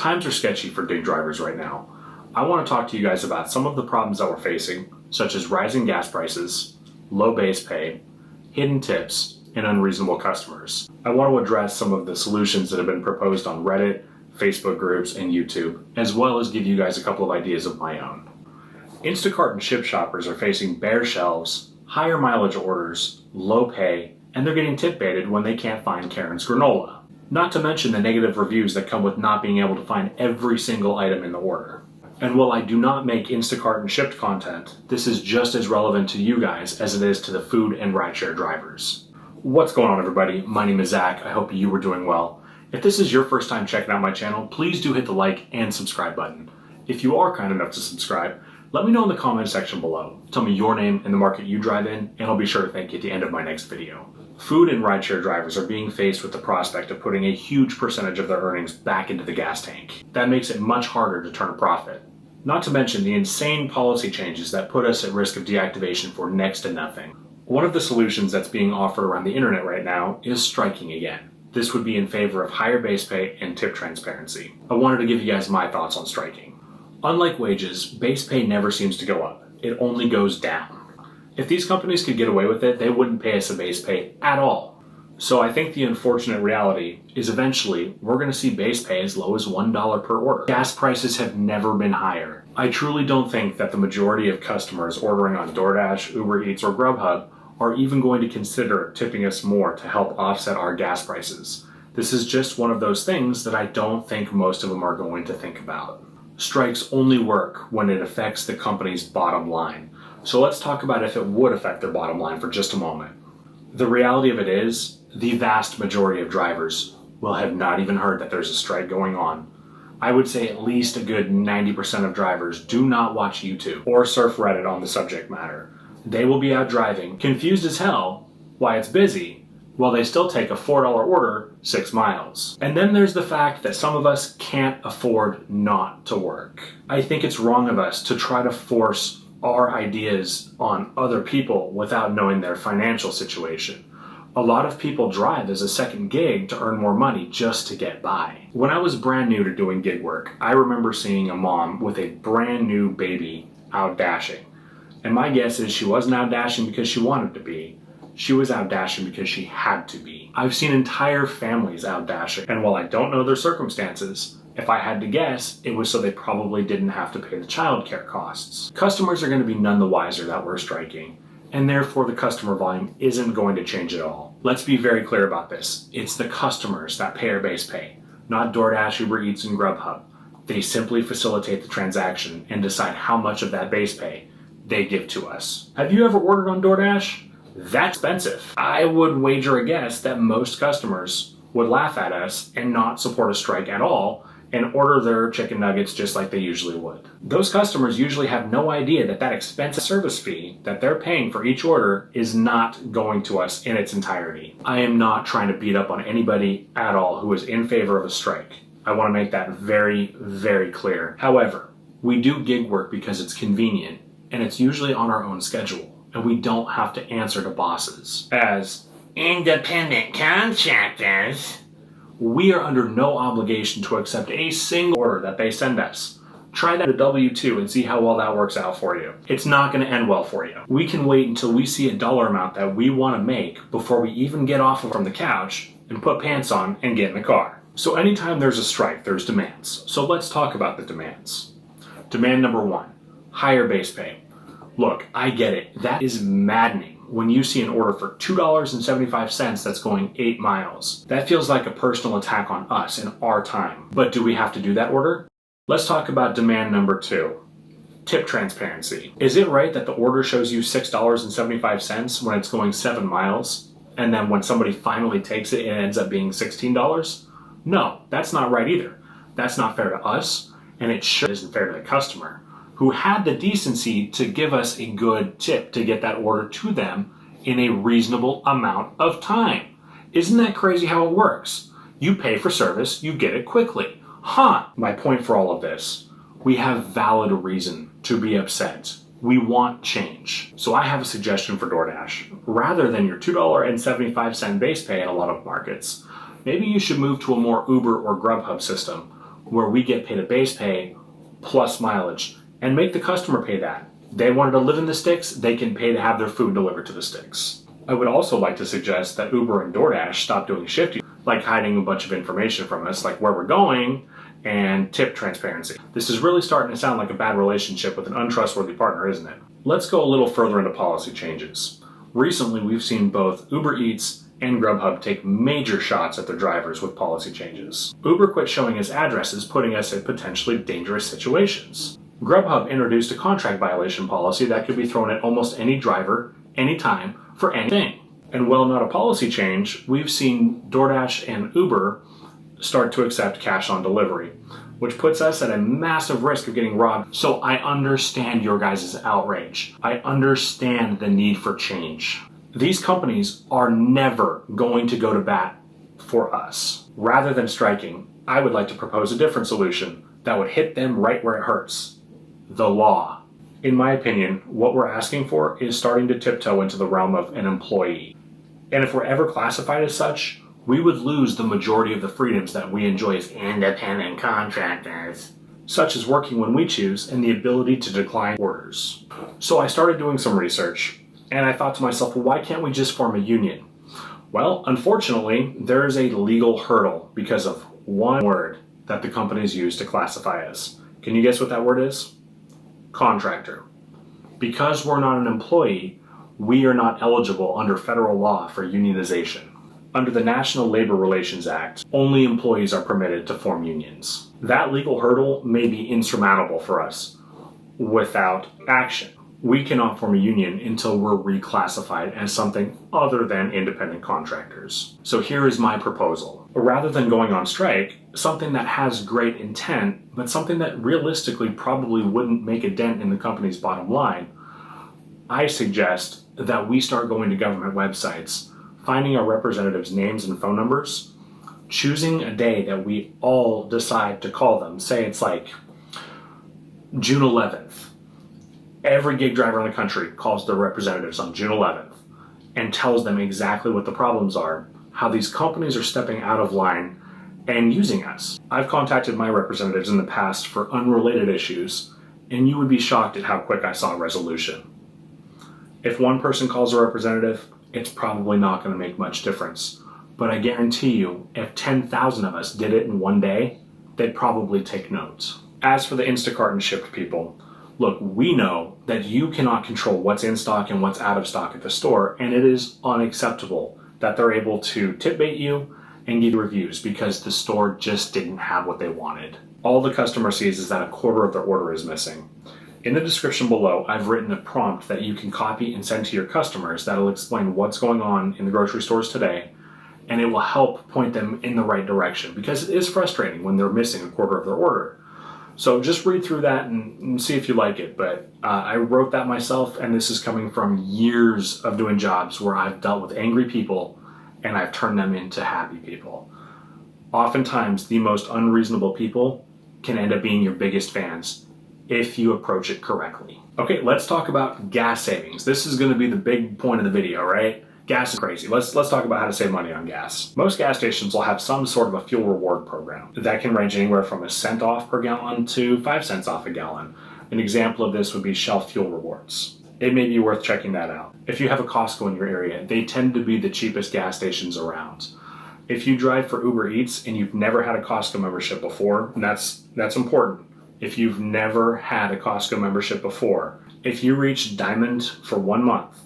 Times are sketchy for gig drivers right now. I want to talk to you guys about some of the problems that we're facing, such as rising gas prices, low base pay, hidden tips, and unreasonable customers. I want to address some of the solutions that have been proposed on Reddit, Facebook groups, and YouTube, as well as give you guys a couple of ideas of my own. Instacart and Shipt shoppers are facing bare shelves, higher mileage orders, low pay, and they're getting tip baited when they can't find Karen's granola. Not to mention the negative reviews that come with not being able to find every single item in the order. And while I do not make Instacart and Shipt content, this is just as relevant to you guys as it is to the food and rideshare drivers. What's going on, everybody? My name is Zach. I hope you are doing well. If this is your first time checking out my channel, please do hit the like and subscribe button. If you are kind enough to subscribe, let me know in the comment section below. Tell me your name and the market you drive in, and I'll be sure to thank you at the end of my next video. Food and rideshare drivers are being faced with the prospect of putting a huge percentage of their earnings back into the gas tank. That makes it much harder to turn a profit. Not to mention the insane policy changes that put us at risk of deactivation for next to nothing. One of the solutions that's being offered around the internet right now is striking again. This would be in favor of higher base pay and tip transparency. I wanted to give you guys my thoughts on striking. Unlike wages, base pay never seems to go up. It only goes down. If these companies could get away with it, they wouldn't pay us a base pay at all. So I think the unfortunate reality is eventually we're going to see base pay as low as $1 per order. Gas prices have never been higher. I truly don't think that the majority of customers ordering on DoorDash, Uber Eats, or Grubhub are even going to consider tipping us more to help offset our gas prices. This is just one of those things that I don't think most of them are going to think about. Strikes only work when it affects the company's bottom line. So let's talk about if it would affect their bottom line for just a moment. The reality of it is, the vast majority of drivers will have not even heard that there's a strike going on. I would say at least a good 90% of drivers do not watch YouTube or surf Reddit on the subject matter. They will be out driving, confused as hell why it's busy, while they still take a $4 order 6 miles. And then there's the fact that some of us can't afford not to work. I think it's wrong of us to try to force our ideas on other people without knowing their financial situation. A lot of people drive as a second gig to earn more money just to get by. When I was brand new to doing gig work, I remember seeing a mom with a brand new baby out dashing. And my guess is she wasn't out dashing because she wanted to be. She was out dashing because she had to be. I've seen entire families out dashing, and while I don't know their circumstances, if I had to guess, it was so they probably didn't have to pay the childcare costs. Customers are going to be none the wiser that we're striking, and therefore the customer volume isn't going to change at all. Let's be very clear about this. It's the customers that pay our base pay, not DoorDash, Uber Eats, and Grubhub. They simply facilitate the transaction and decide how much of that base pay they give to us. Have you ever ordered on DoorDash? That's expensive. I would wager a guess that most customers would laugh at us and not support a strike at all and order their chicken nuggets just like they usually would. Those customers usually have no idea that that expensive service fee that they're paying for each order is not going to us in its entirety. I am not trying to beat up on anybody at all who is in favor of a strike. I want to make that very, very clear. However, we do gig work because it's convenient and it's usually on our own schedule, and we don't have to answer to bosses. As independent contractors, we are under no obligation to accept a single order that they send us. Try that at W-2 and see how well that works out for you. It's not going to end well for you. We can wait until we see a dollar amount that we want to make before we even get off from the couch and put pants on and get in the car. So anytime there's a strike, there's demands. So let's talk about the demands. Demand number 1, higher base pay. Look, I get it. That is maddening when you see an order for $2.75 that's going 8 miles. That feels like a personal attack on us and our time. But do we have to do that order? Let's talk about demand number 2, tip transparency. Is it right that the order shows you $6.75 when it's going 7 miles, and then when somebody finally takes it, it ends up being $16? No, that's not right either. That's not fair to us, and it sure isn't fair to the customer, who had the decency to give us a good tip to get that order to them in a reasonable amount of time. Isn't that crazy how it works? You pay for service, you get it quickly. My point for all of this, we have valid reason to be upset. We want change. So I have a suggestion for DoorDash. Rather than your $2.75 base pay in a lot of markets, maybe you should move to a more Uber or Grubhub system, where we get paid a base pay plus mileage and make the customer pay that. They wanted to live in the sticks, they can pay to have their food delivered to the sticks. I would also like to suggest that Uber and DoorDash stop doing shifting, like hiding a bunch of information from us, like where we're going and tip transparency. This is really starting to sound like a bad relationship with an untrustworthy partner, isn't it? Let's go a little further into policy changes. Recently, we've seen both Uber Eats and Grubhub take major shots at their drivers with policy changes. Uber quit showing us addresses, putting us in potentially dangerous situations. Grubhub introduced a contract violation policy that could be thrown at almost any driver, anytime, for anything. And while not a policy change, we've seen DoorDash and Uber start to accept cash on delivery, which puts us at a massive risk of getting robbed. So I understand your guys' outrage. I understand the need for change. These companies are never going to go to bat for us. Rather than striking, I would like to propose a different solution that would hit them right where it hurts. The law. In my opinion, what we're asking for is starting to tiptoe into the realm of an employee. And if we're ever classified as such, we would lose the majority of the freedoms that we enjoy as independent contractors, such as working when we choose and the ability to decline orders. So I started doing some research, and I thought to myself, well, why can't we just form a union? Well, unfortunately, there is a legal hurdle because of one word that the companies use to classify us. Can you guess what that word is? Contractor. Because we're not an employee, we are not eligible under federal law for unionization. Under the National Labor Relations Act, only employees are permitted to form unions. That legal hurdle may be insurmountable for us without action. We cannot form a union until we're reclassified as something other than independent contractors. So here is my proposal. Rather than going on strike, something that has great intent, but something that realistically probably wouldn't make a dent in the company's bottom line, I suggest that we start going to government websites, finding our representatives' names and phone numbers, choosing a day that we all decide to call them. Say it's like June 11th. Every gig driver in the country calls their representatives on June 11th and tells them exactly what the problems are, how these companies are stepping out of line and using us. I've contacted my representatives in the past for unrelated issues, and you would be shocked at how quick I saw a resolution. If one person calls a representative, it's probably not going to make much difference. But I guarantee you, if 10,000 of us did it in one day, they'd probably take notes. As for the Instacart and Shipt people, look, we know that you cannot control what's in stock and what's out of stock at the store, and it is unacceptable that they're able to tip bait you and give reviews because the store just didn't have what they wanted. All the customer sees is that a quarter of their order is missing. In the description below, I've written a prompt that you can copy and send to your customers that'll explain what's going on in the grocery stores today, and it will help point them in the right direction because it is frustrating when they're missing a quarter of their order. So just read through that and see if you like it. But I wrote that myself, and this is coming from years of doing jobs where I've dealt with angry people and I've turned them into happy people. Oftentimes, the most unreasonable people can end up being your biggest fans if you approach it correctly. Okay, let's talk about gas savings. This is going to be the big point of the video, right? Gas is crazy. Let's talk about how to save money on gas. Most gas stations will have some sort of a fuel reward program that can range anywhere from a cent off per gallon to 5 cents off a gallon. An example of this would be Shell Fuel Rewards. It may be worth checking that out. If you have a Costco in your area, they tend to be the cheapest gas stations around. If you drive for Uber Eats and you've never had a Costco membership before, and that's important. If you've never had a Costco membership before, if you reach Diamond for 1 month,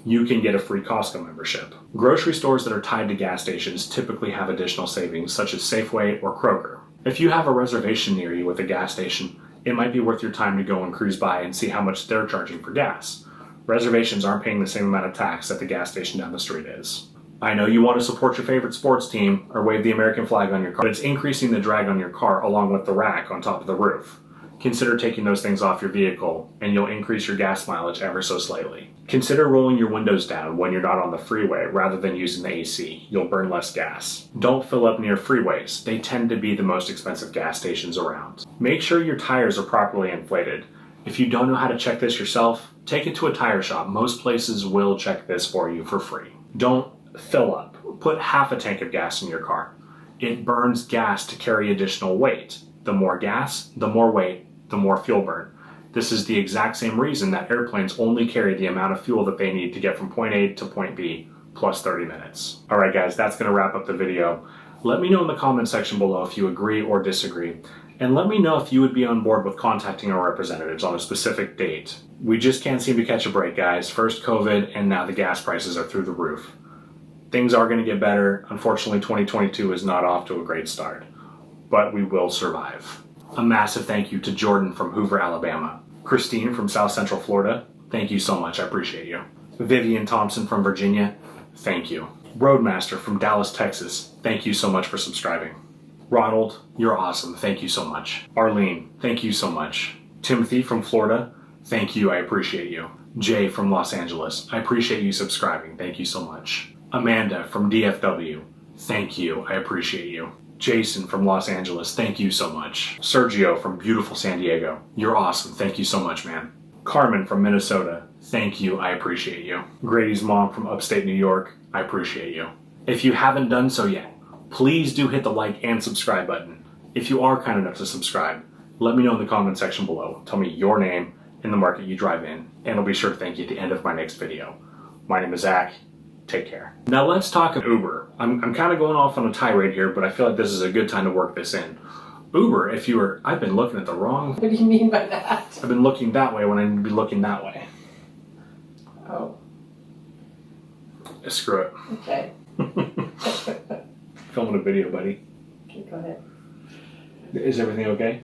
you can get a free Costco membership. Grocery stores that are tied to gas stations typically have additional savings, such as Safeway or Kroger. If you have a reservation near you with a gas station, it might be worth your time to go and cruise by and see how much they're charging for gas. Reservations aren't paying the same amount of tax that the gas station down the street is. I know you want to support your favorite sports team or wave the American flag on your car, but it's increasing the drag on your car along with the rack on top of the roof. Consider taking those things off your vehicle and you'll increase your gas mileage ever so slightly. Consider rolling your windows down when you're not on the freeway rather than using the AC. You'll burn less gas. Don't fill up near freeways. They tend to be the most expensive gas stations around. Make sure your tires are properly inflated. If you don't know how to check this yourself, take it to a tire shop. Most places will check this for you for free. Don't fill up. Put half a tank of gas in your car. It burns gas to carry additional weight. The more gas, the more weight, the more fuel burn. This is the exact same reason that airplanes only carry the amount of fuel that they need to get from point A to point B, plus 30 minutes. All right, guys, that's gonna wrap up the video. Let me know in the comment section below if you agree or disagree. And let me know if you would be on board with contacting our representatives on a specific date. We just can't seem to catch a break, guys. First COVID, and now the gas prices are through the roof. Things are gonna get better. Unfortunately, 2022 is not off to a great start, but we will survive. A massive thank you to Jordan from Hoover, Alabama. Christine from South Central Florida, thank you so much, I appreciate you. Vivian Thompson from Virginia, thank you. Roadmaster from Dallas, Texas, thank you so much for subscribing. Ronald, you're awesome, thank you so much. Arlene, thank you so much. Timothy from Florida, thank you, I appreciate you. Jay from Los Angeles, I appreciate you subscribing, thank you so much. Amanda from DFW, thank you, I appreciate you. Jason from Los Angeles, thank you so much. Sergio from beautiful San Diego, you're awesome, thank you so much, man. Carmen from Minnesota, thank you, I appreciate you. Grady's mom from upstate New York, I appreciate you. If you haven't done so yet, please do hit the like and subscribe button. If you are kind enough to subscribe, let me know in the comment section below. Tell me your name and the market you drive in, and I'll be sure to thank you at the end of my next video. My name is Zach. Take care. Now let's talk Uber. I'm kind of going off on a tirade here, but I feel like this is a good time to work this in. Uber, I've been looking at the wrong... What do you mean by that? I've been looking that way when I need to be looking that way. Oh. Screw it. Okay. Filming a video, buddy. Okay, go ahead. Is everything okay?